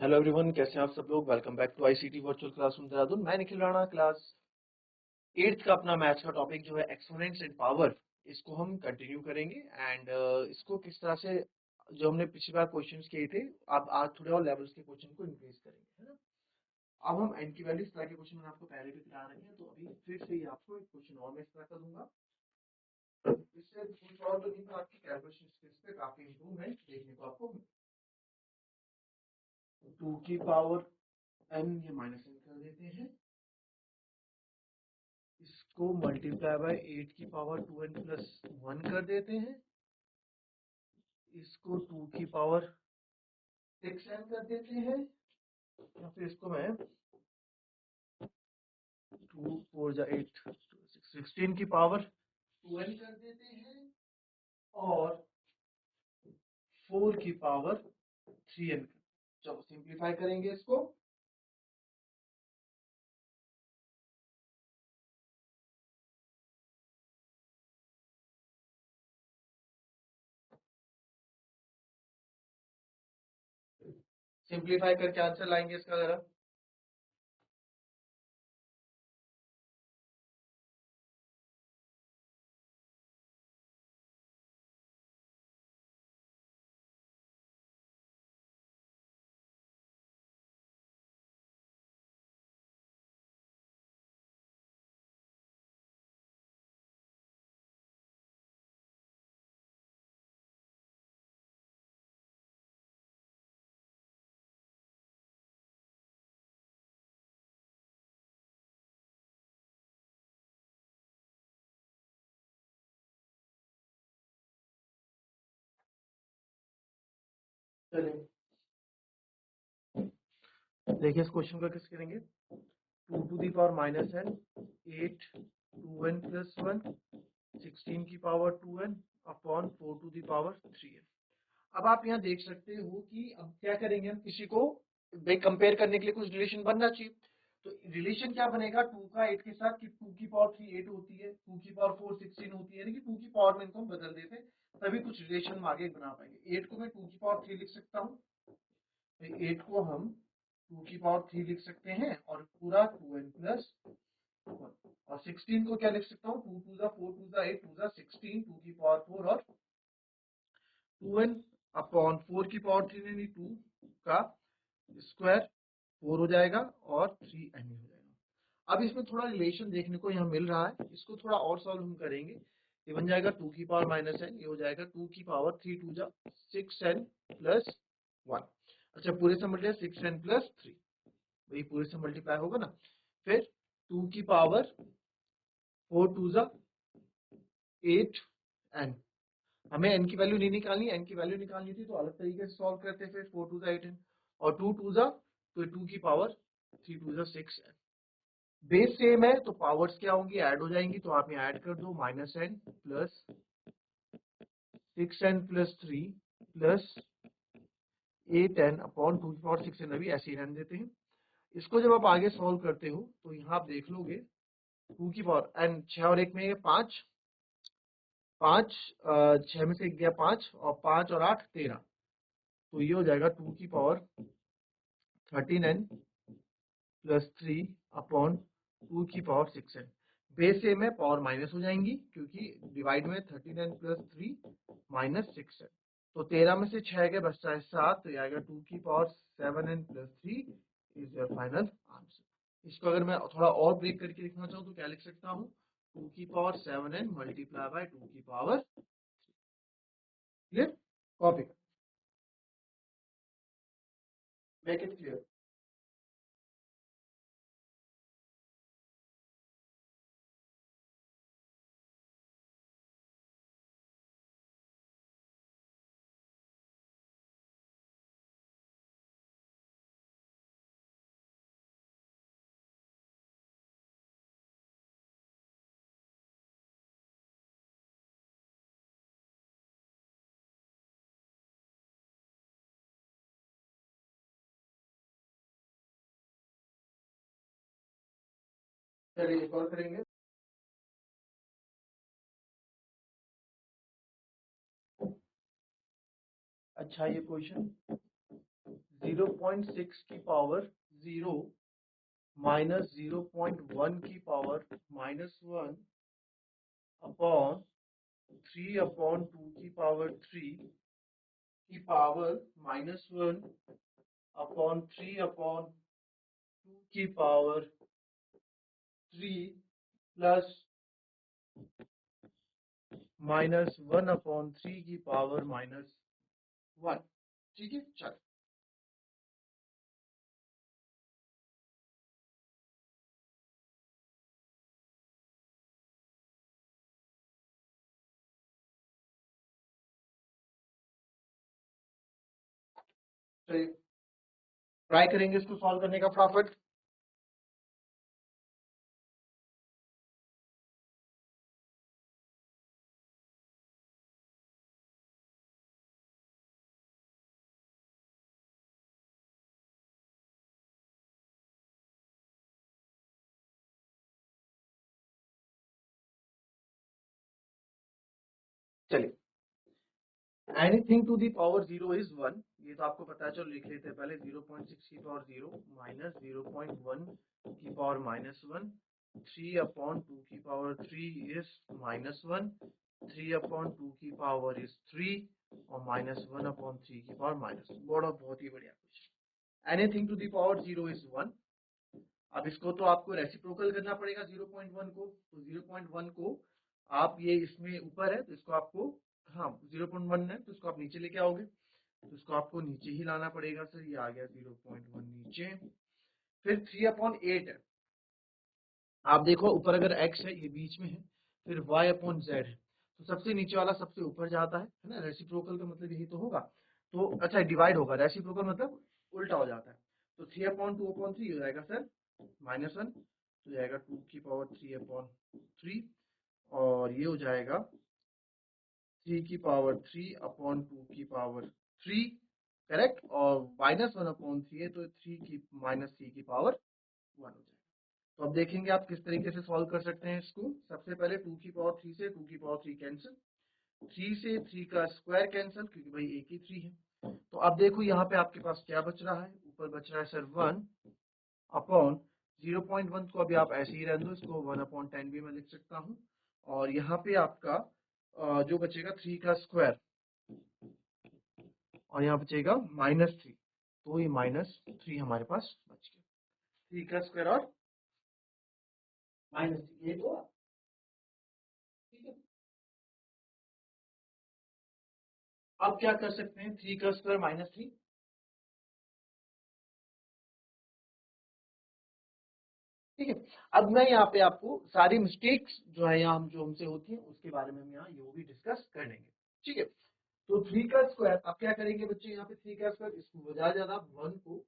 Hello everyone, कैसे हैं आप सब लोग। Welcome back to ICT virtual classroom Dehradun. मैं निखिल राणा। क्लास 8th का अपना मैथ्स का टॉपिक जो है एक्सपोनेंट्स एंड पावर, इसको हम कंटिन्यू करेंगे। एंड इसको किस तरह से जो हमने पिछली बार क्वेश्चंस किए थे, अब आज थोड़े और लेवल्स के क्वेश्चन को इंक्रीज करेंगे, है ना। अब हम एन की वैल्यू इस तरह के क्वेश्चन मैंने आपको पहले भी करा रहे हैं, तो अभी फिर से ही आपको एक क्वेश्चन और मैं इस तरह का दूंगा। इससे कुछ और तो नहीं, तो आपकी कैलकुलेशन स्किल्स पे काफी इंप्रूवमेंट देखने को आपको 2 की पावर n, ये माइनस n कर देते हैं। इसको मल्टीप्लाई बाय 8 की पावर 2n प्लस 1 कर देते हैं। इसको 2 की पावर 6n कर देते हैं, या फिर इसको मैं 2 4 जा 8 16 की पावर 2n कर देते हैं, और 4 की पावर 3n। चलो सिंप्लीफाई करेंगे इसको। सिंप्लीफाई करके आंसर लाएंगे इसका जरा। चलिए देखिए, इस क्वेश्चन को कैसे करेंगे। 2 to the power minus n, 8 2n plus 1, 16 की power 2n upon 4 to the power 3n। अब आप यहाँ देख सकते हो कि अब क्या करेंगे, हम किसी को कंपेयर करने के लिए कुछ रिलेशन बनना चाहिए। तो रिलेशन क्या बनेगा 2 का 8 के साथ, कि 2 की पावर 3 8 होती है, 2 की पावर 4 16 होती है, यानी कि 2 की पावर में इनको हम बदल देते हैं, तभी कुछ रिलेशन हम आगे बना पाएंगे। 8 को मैं 2 की पावर 3 लिख सकता हूँ, तो 8 को हम 2 की पावर 3 लिख सकते हैं, और पूरा 2n प्लस 1। और 16 को क्या लिख सकता हूँ, 2 टू ज़ा 4 टू ज़ा 8 टू ज़ा 16, 2 की पावर 4 और 2n अपॉन 4 की पावर 3 यानी 2 का स्क्वायर 4 हो जाएगा, और 3n हो जाएगा। अब इसमें थोड़ा रिलेशन देखने को यहाँ मिल रहा है, इसको थोड़ा और सॉल्व हम करेंगे। ये बन जाएगा 2 की पावर माइनस n, ये हो जाएगा 2 की पावर 3 टू जा 6n प्लस 1। अच्छा, पूरे से मल्टीप्लाई 6n प्लस 3, वही पूरे से मल्टीप्लाई होगा ना। फिर 2 की पावर 4 टू जा 8n। हमें n की वैल्यू नहीं निकालनी, n की वैल्यू निकालनी थी तो अलग तरीके से सॉल्व करते। फिर 4 टू जा 8n, और 2 टू जा, तो 2 की पावर 3 टू जा 6n। बेस सेम है तो पावर्स क्या होंगी, ऐड हो जाएंगी, तो आप यहाँ ऐड कर दो। Minus n plus 6n plus 3 plus 8n upon 2 की पावर 6n, अभी ऐसे ही रहने देते हैं। इसको जब आप आगे सॉल्व करते हो तो यहाँ आप देख लोगे 2 की पावर n, 6 और 1 में 5, 5 6 में से 1 गया 5, और 5 और 8 13, तो ये हो जाएगा 2 की पावर 13n प्लस 3 अपॉन 2 की पावर 6n। बेस सेम है, पावर माइनस हो जाएंगी, क्योंकि डिवाइड में 13n प्लस 3 माइनस 6n। तो 13 में से 6 के बचता है 7, तो ये आएगा 2 की power 7n plus 3 is your final answer. इसको अगर मैं थोड़ा और ब्रेक करके लिखना चाहूँ तो क्या लिख सकता हूँ, 2 की पावर 7n मल्टीप्लाई बाय 2 की पावर। क्लियर? कॉपी कर, मेक इट क्लियर। चलिए एक और करेंगे। अच्छा, ये क्वेश्चन 0.6 की पावर 0 माइनस 0.1 की पावर -1 अपॉन 3/2 की पावर 3 की पावर -1 अपॉन 3/2 की पावर 3 प्लस -1/3 की पावर -1। ठीक है, चलो ट्राई करेंगे इसको सॉल्व करने का फटाफट। चलिए, anything to the power 0 is 1, ये तो आपको पता है, चलो लिख लेते हैं पहले। 0.6 की पावर 0 माइनस 0.1 की पावर -1, 3/2 की पावर 3 इज -1, 3/2 की पावर इज 3 और -1/3 की पावर -1। बहुत ही बढ़िया question. Anything to the power 0 is 1। अब इसको तो आपको रेसिप्रोकल करना पड़ेगा 0.1 को, तो 0.1 को आप, ये इसमें ऊपर है तो इसको आपको, हाँ 0.1 है तो इसको आप नीचे लेके आओगे, तो इसको आपको नीचे ही लाना पड़ेगा सर। ये आ गया 0.1 नीचे। फिर 3/8 है, आप देखो ऊपर अगर x है ये बीच में है, फिर y/z है, तो सबसे नीचे वाला सबसे ऊपर जाता है ना। रेसिप्रोकल का मतलब यही तो होगा। तो अच्छा, डिवाइड होगा, रेसिप्रोकल मतलब उल्टा हो जाता है। तो 3/2/3 हो जाएगा सर -1, तो जाएगा 2 की पावर 3/3, और ये हो जाएगा 3 की पावर 3/2 की पावर 3, करेक्ट। और -1/3 है तो 3 की पावर 1 हो जाएगा। तो अब देखेंगे आप किस तरीके से सॉल्व कर सकते हैं इसको। सबसे पहले 2 की पावर 3 से 2 की पावर 3 कैंसिल, 3 से 3 का स्क्वायर कैंसिल, क्योंकि भाई एक ही 3 है। तो अब देखो यहाँ पे आपके पास क्या बच रहा है, ऊपर बच रहा है सर 1 अपॉन 0.1 को अभी आप ऐसे ही रहने दो, इसको 1/10 भी मैं लिख सकता हूँ। और यहाँ पे आपका जो बचेगा 3 का स्क्वायर, और यहाँ बचेगा -3, तो ये -3 हमारे पास बच गया। 3 का स्क्वायर और -3, ये तो ठीक है। अब क्या कर सकते हैं, 3 का स्क्वायर -3। ठीक है, अब मैं यहाँ पे आपको सारी मिस्टेक्स जो है यहाँ जो हमसे होती है उसके बारे में हम यहाँ ये भी डिस्कस कर लेंगे। ठीक है, तो 3 का स्क्वायर, अब क्या करेंगे बच्चे, यहाँ पे 3 का स्क्वायर, इसको बजाय ज्यादा 1 को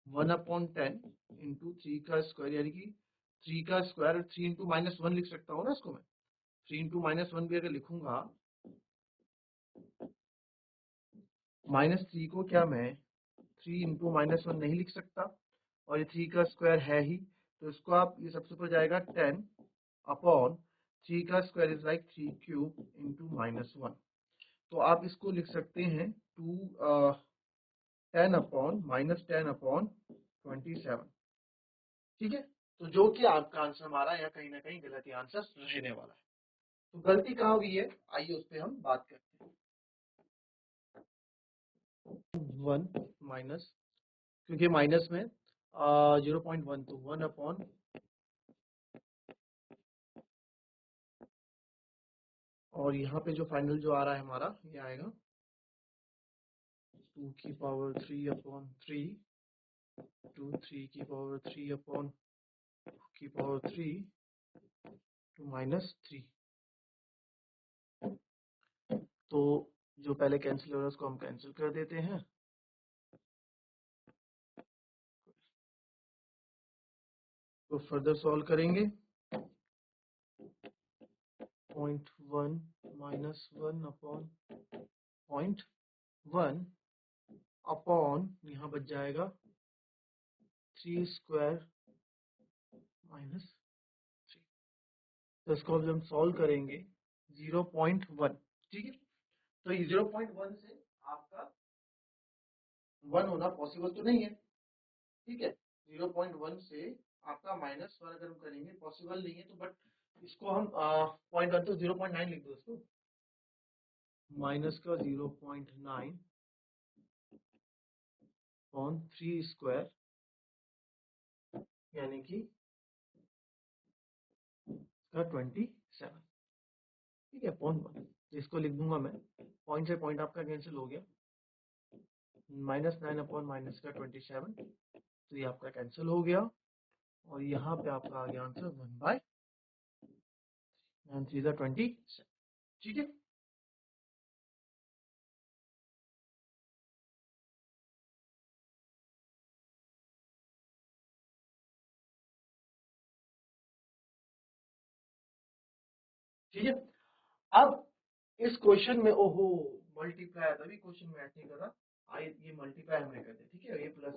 1/10 इंटू 3 का स्क्वायर, यानी कि 3 का स्क्वायर 3 इंटू -1 लिख सकता हूँ ना इसको मैं। 3 इंटू -1 भी अगर लिखूंगा, -3 को क्या मैं 3 इंटू -1 नहीं लिख सकता, और ये 3 का स्क्वायर है ही, तो इसको आप, ये सबसे ऊपर जाएगा 10 अपॉन 3 का square is like 3 cube into -1। तो आप इसको लिख सकते हैं 10/27। ठीक है, तो जो कि आपका आंसर हमारा यहाँ कहीं ना कहीं गलत ही आंसर रहने वाला है। तो गलती कहाँ हुई है, आइए उस पर हम बात करते हैं। 1 माइनस, क्योंकि माइनस में 0.1, तो 1/, और यहाँ पे जो फाइनल जो आ रहा है हमारा, ये आएगा 2 की पावर 3/3 टू 3 की पावर 3/3 टू -3। तो जो पहले कैंसिल हो रहा है उसको हम कैंसिल कर देते हैं, तो फर्दर सॉल्व करेंगे। 0.1 -1 अपॉन 0.1 अपॉन, यहाँ बच जाएगा 3 स्क्वायर -3। तो इसको हम सॉल्व करेंगे 0.1। ठीक है, तो ये 0.1 से आपका 1 होना पॉसिबल तो नहीं है, ठीक है। 0.1 से आपका -1 अगर हम करेंगे पॉसिबल नहीं है, तो बट इसको हम 0.1 तो 0.9 लिख दो इसको, माइनस का 0.9 अपॉन 3 स्क्वायर, यानी कि इसका 27, ठीक है, अपॉन 1। इसको लिख दूंगा मैं, पॉइंट से पॉइंट आपका कैंसिल हो गया, -9 अपॉन माइनस का 27, तो ये आपका कैंसिल हो गया, और यहाँ पे आपका आ गया आंसर 1/3, ठीक है। ठीक है, अब इस क्वेश्चन में, ओहो, मल्टीप्लाई, तभी क्वेश्चन मैच नहीं कर रहा, ये मल्टीप्लाई हमने कर दिया, ठीक है, ये प्लस।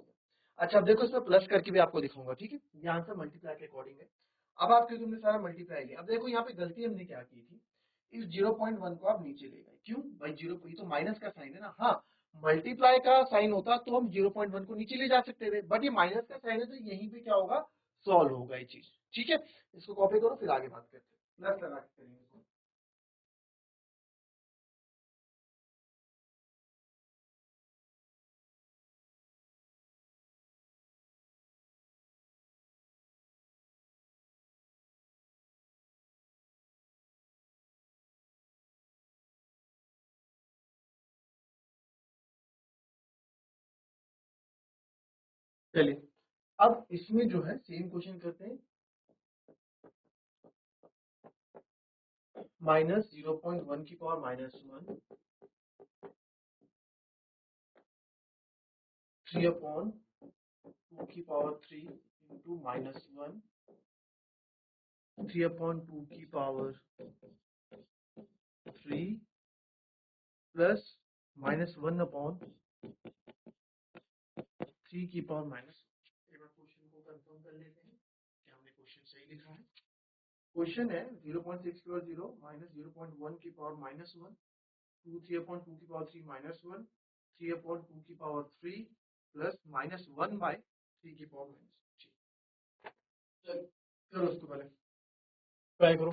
अच्छा, अब देखो इसमें प्लस करके भी आपको दिखाऊंगा, ठीक है, ये आंसर मल्टीप्लाई के अकॉर्डिंग है। अब आपके तुमने सारा मल्टीप्लाई लिया, अब देखो यहाँ पे गलती हमने क्या की थी, इस 0.1 को आप नीचे ले गए, क्यों भाई, ये तो माइनस का साइन है ना, हाँ, मल्टीप्लाई का साइन होता तो हम 0.1 को नीचे ले जा सकते थे, बट ये माइनस का साइन है, तो यहीं पे क्या होगा, सॉल्व होगा ये चीज, ठीक है। इसको कॉपी करो, फिर आगे बात करते हैं, प्लस लगा के करेंगे इसको। चलिए, अब इसमें जो है सेम क्वेश्चन करते हैं, -0.1 की पावर -1, 3/2 की पावर 3 इंटू -1, 3/2 की पावर 3 प्लस -1/3 की पावर माइनस। एक बार क्वेश्चन को कंफर्म कर लेते हैं कि हमने क्वेश्चन सही लिखा है। क्वेश्चन है 0.6 -0.1 की पावर -1, 3/2 की पावर 3 -1, 3/2 की पावर 3 प्लस -1/3 की पावर -3। चलो करो उसको पहले, ट्राई करो।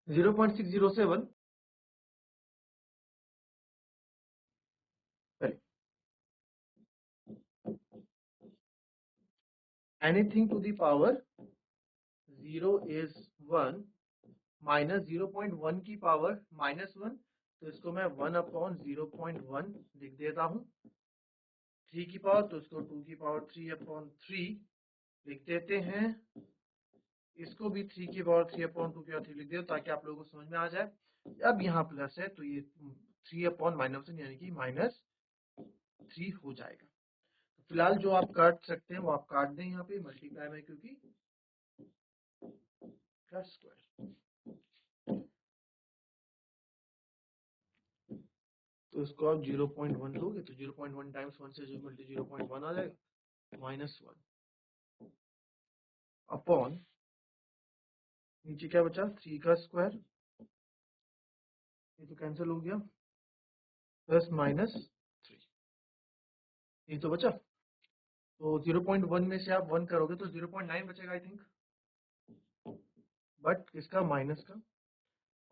-0.607, anything to the power 0 is 1, -0.1 की पावर -1, तो इसको मैं 1/0.1 लिख देता हूँ। 3 की पावर, तो इसको 2 की पावर 3/3 लिख देते हैं। इसको भी 3 की पावर 3/2 की पावर 3 लिख दो, ताकि आप लोगों को समझ में आ जाए। अब यहाँ प्लस है, तो ये 3/-1 यानी कि -3 हो जाएगा। तो फिलहाल जो आप काट सकते हैं वो आप काट दें यहाँ पे, मल्टीप्लाई में, क्योंकि का स्क्वायर, तो इसको आप 0.1 लोगे, तो 0.1 टाइम्स 1 से जो मल्टी 0.1 आ जाएगा, -1 अपॉन, नीचे क्या बचा, 3 का स्क्वायर, ये तो कैंसिल हो गया, प्लस -3, ये तो बचा। तो 0.1 में से आप 1 करोगे तो 0.9 बचेगा आई थिंक, बट इसका माइनस का,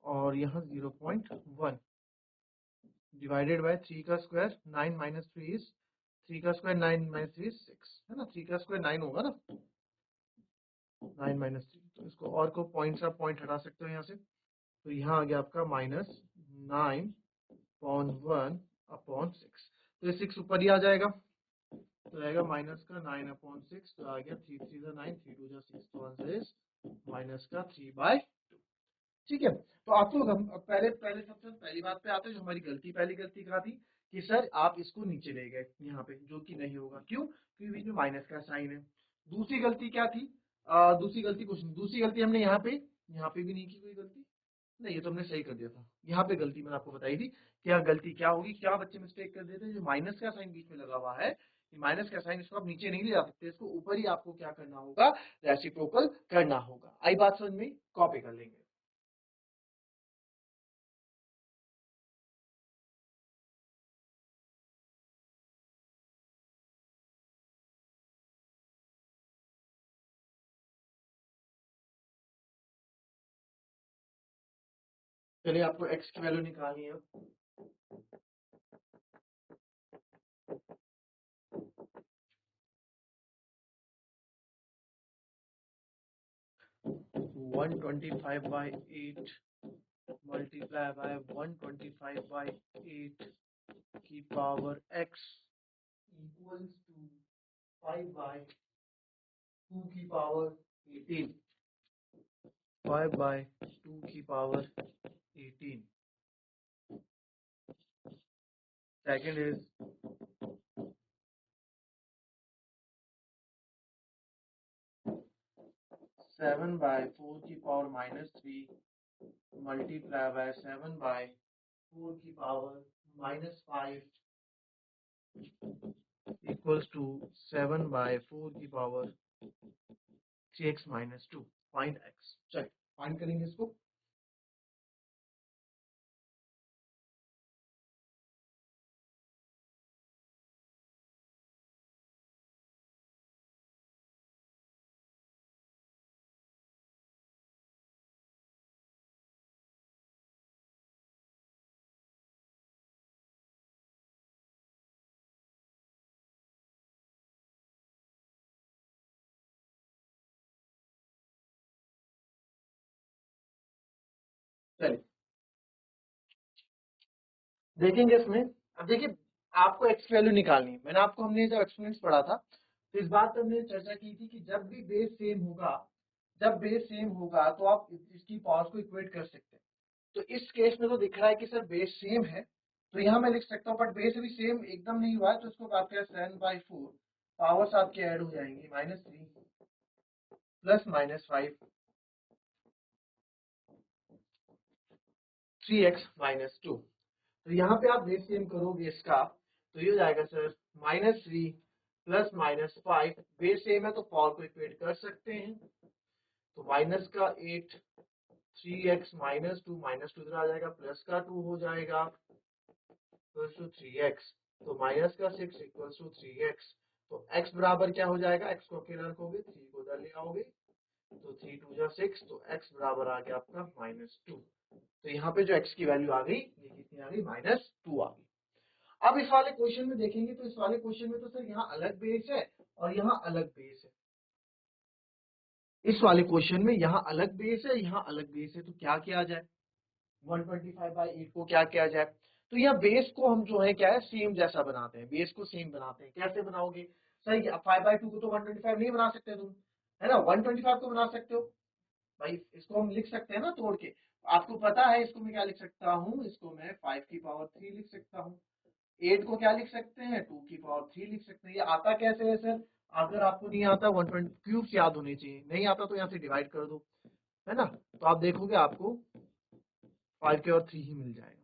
और यहाँ 0.1 डिवाइडेड बाय 3 का स्क्वायर, 9 माइनस 3 इज 3 का स्क्वायर, 9 माइनस 3 इज 6, है ना, 3 का स्क्वायर 9 होगा ना, 9 माइनस 3, तो इसको और को पॉइंट से आप पॉइंट हटा सकते हो यहाँ से, तो यहाँ आ गया आपका -9/1/6, तो ये 6 ऊपर ही आ जाएगा, तो रहेगा माइनस का 9/6, तो आ गया 3 3 9, 3 2 6, तो आंसर इज -3/2। ठीक है। तो आप लोग हम पहले पहले सबसे पहली बात पे आते हैं, जो हमारी पहली गलती कहा थी कि सर आप इसको नीचे ले गए यहाँ पे, जो कि नहीं होगा। क्यों? क्योंकि बीच में माइनस का साइन है। दूसरी गलती क्या थी? दूसरी गलती हमने यहाँ पे भी नहीं की कोई गलती। नहीं, ये तो हमने सही कर दिया था। यहाँ पे गलती मैंने आपको बताई थी। क्या गलती क्या होगी, क्या बच्चे मिस्टेक कर देते हैं, जो माइनस का साइन बीच में लगा हुआ है, माइनस का साइन, इसको आप नीचे नहीं ले जा सकते, इसको ऊपर ही आपको क्या करना होगा, रेसिप्रोकल करना होगा। आई बात समझ में? कॉपी कर लेंगे। चलिए, आपको x की वैल्यू निकालनी है। 125/8 multiply by 125/8 की पावर x equals to 5/2 की पावर 18। 5/2 की पावर 18। Second is 7/4 की पावर -3 multiply by 7/4 की पावर -5 equals to 7/4 की पावर 3x - 2। Find x। चलिए फाइंड करेंगे इसको। चलिए देखेंगे इसमें। अब देखिए, आपको x की वैल्यू निकालनी है। मैंने आपको, हमने जब एक्सपेरिमेंट्स पढ़ा था, तो इस बात पर हमने चर्चा की थी कि जब भी बेस सेम होगा, जब बेस सेम होगा तो आप इसकी पावर्स को इक्वेट कर सकते हैं। तो इस केस में तो दिख रहा है कि सर बेस सेम है, तो यहाँ मैं लिख सकता हूँ, बट बेस अभी सेम एकदम नहीं हुआ है, तो इसको आपके 7/4 पावर्स आपके ऐड हो जाएंगी, -3 प्लस -5 3x - 2। तो यहाँ पे आप बेस सेम करोगे इसका, तो ये हो जाएगा सर -3 प्लस -5। बेस सेम है तो पावर को इक्वेट कर सकते हैं। तो माइनस का 8 3x - 2 -2 इधर आ जाएगा, प्लस का 2 हो जाएगा इक्वल्स टू 3x। तो माइनस का 6 इक्वल्स टू 3x। तो x बराबर क्या हो जाएगा, x को अकेला रखोगे, 3 को उधर ले आओगे, तो 3 2 जा 6, तो x बराबर आ गया आपका -2। तो यहाँ पे जो x की वैल्यू आ गई, ये कितनी आ गई, -2 आ गई। अब इस वाले क्वेश्चन में देखेंगे, तो इस वाले क्वेश्चन में तो सर यहाँ अलग बेस है और यहाँ अलग बेस है। इस वाले क्वेश्चन में यहाँ अलग बेस है, यहाँ अलग बेस है, तो क्या किया जाए, 125/8 को क्या किया जाए। तो यहाँ बेस को हम जो है क्या है, सेम जैसा बनाते हैं, बेस को सेम बनाते हैं। कैसे बनाओगे सही, 5/2 को तो 125 नहीं बना सकते तुम, है ना, 125 को बना सकते हो भाई। इसको हम लिख सकते हैं ना तोड़ के, आपको पता है इसको मैं क्या लिख सकता हूँ, इसको मैं 5 की पावर 3 लिख सकता हूँ। 8 को क्या लिख सकते हैं, 2 की पावर 3 लिख सकते हैं। ये आता कैसे है सर, अगर आपको नहीं आता 120 क्यूब्स याद होने चाहिए, नहीं आता तो यहाँ से डिवाइड कर दो, है ना, तो आप देखोगे आपको 5 के और 3 ही मिल जाएगा।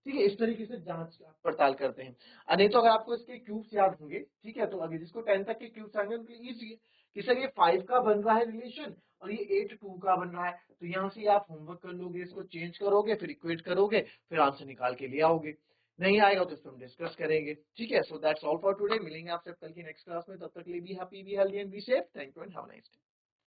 ठीक है, इस तरीके से जांच पड़ताल करते हैं। नहीं तो अगर आपको इसके क्यूब्स याद होंगे, ठीक है, तो अगर जिसको 10 तक के क्यूब्स आएंगे उनके लिए इजी है कि सर ये 5 का बन रहा है रिलेशन और ये 8 2 का बन रहा है, तो यहाँ से आप होमवर्क कर लोगे, इसको चेंज करोगे, फिर इक्वेट करोगे, फिर आंसर निकाल के ले आओगे। नहीं आएगा तो इसको हम डिस्कस करेंगे। ठीक है, so that's all for today. मिलेंगे आपसे कल की नेक्स्ट क्लास में, तब तक के लिए be happy, be healthy and be safe. Thank you and have a nice day.